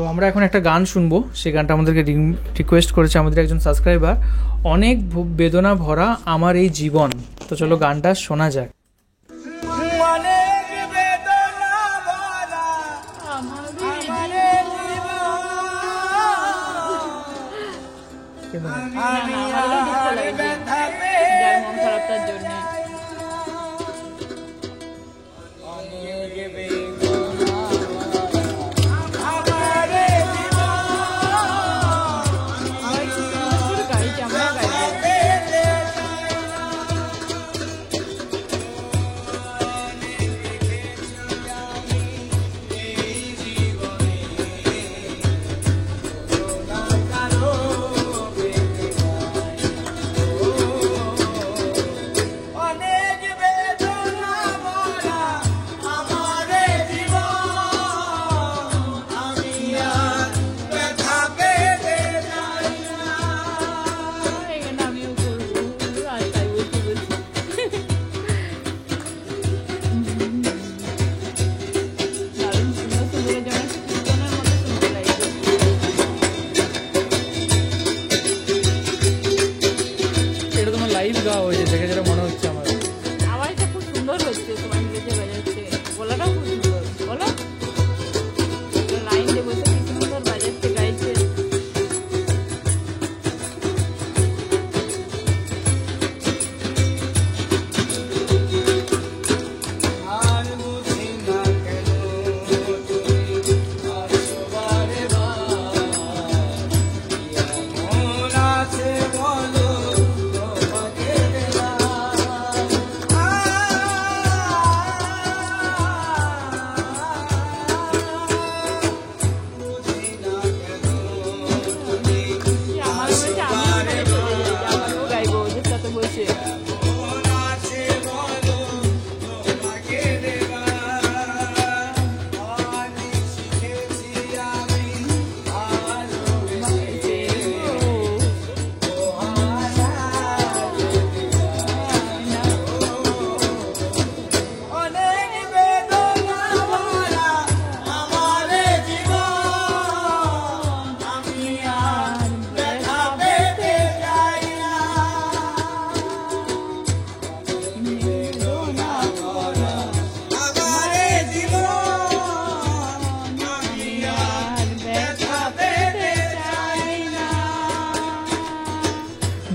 তো আমরা এখন একটা গান শুনবো, সেই গানটা আমাদেরকে রিকোয়েস্ট করেছে আমাদের একজন সাবস্ক্রাইবার, অনেক বেদনা ভরা আমার এই জীবন। তো চলো গানটা শোনা যাক।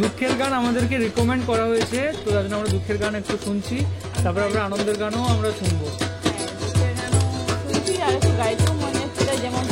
দুঃখের গান আমাদেরকে রিকমেন্ড করা হয়েছে, তো তার জন্য আমরা দুঃখের গান একটু শুনছি, তারপরে আমরা আনন্দের গানও আমরা শুনবো। যেমন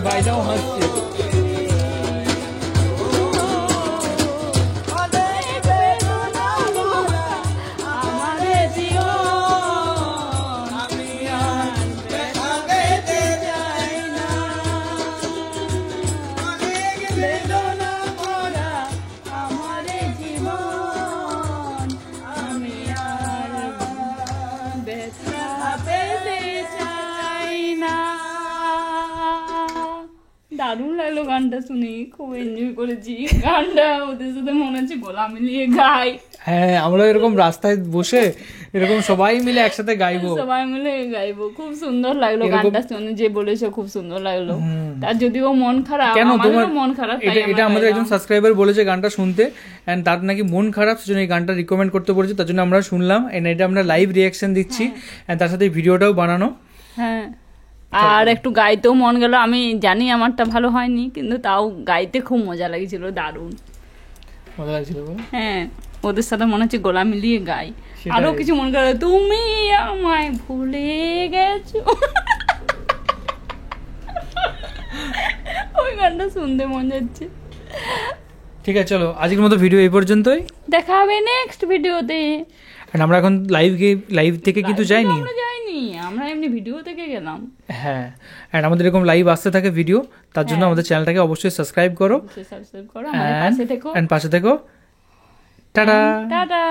ভাইটাও হাসছে। দারুণ লাগলো গানটা শুনে, খুব এনজয় করেছি গানটা, ওদের সাথে মনে হচ্ছে গলা মিলিয়ে গাই। হ্যাঁ, আমরা এরকম রাস্তায় বসে এরকম সবাই মিলে একসাথে গাইবো, সবাই মিলে গাইবো, খুব সুন্দর লাগলো গানটা শুনে, যে বলেছে খুব সুন্দর লাগলো। তার যদিও মন খারাপ, কেন তোমার মন খারাপ, এটা আমাদের একজন সাবস্ক্রাইবার বলেছে গানটা শুনতে, এন্ড তার নাকি মন খারাপ, সেজন্য এই গানটা রিকমেন্ড করতে বলেছে, তার জন্য আমরা শুনলাম, এন্ড এটা আমরা লাইভ রিয়াকশন দিচ্ছি, এন্ড তার সাথে ভিডিওটাও বানানো। হ্যাঁ, আর একটু গাইতেও মন গেল। আমি জানি আমারটা ভালো হয়নি, কিন্তু তাও গাইতে খুব মজা লাগছিল, দারুণ মজা লাগছিল। হ্যাঁ, ওদের সাথে মনে হচ্ছে গলা মিলিয়ে গাই। আরো কিছু মনে করো, তুমি আমায় ভুলে গেছো, ওই গানটা শুনতে মন যাচ্ছে। ঠিক আছে, চলো আজকের মতো ভিডিও এই পর্যন্তই, দেখা হবে নেক্সট ভিডিওতে। আমরা এখন লাইভ থেকে কিন্তু যাইনি, আমরা এমনি ভিডিও থেকে গেলাম। হ্যাঁ, এন্ড আমাদের এরকম লাইভ আসতে থাকে ভিডিও, তার জন্য আমাদের চ্যানেলটাকে অবশ্যই সাবস্ক্রাইব করো, আমাদের পাশে থেকো। পাশে থেকো। টাটা। টাটা।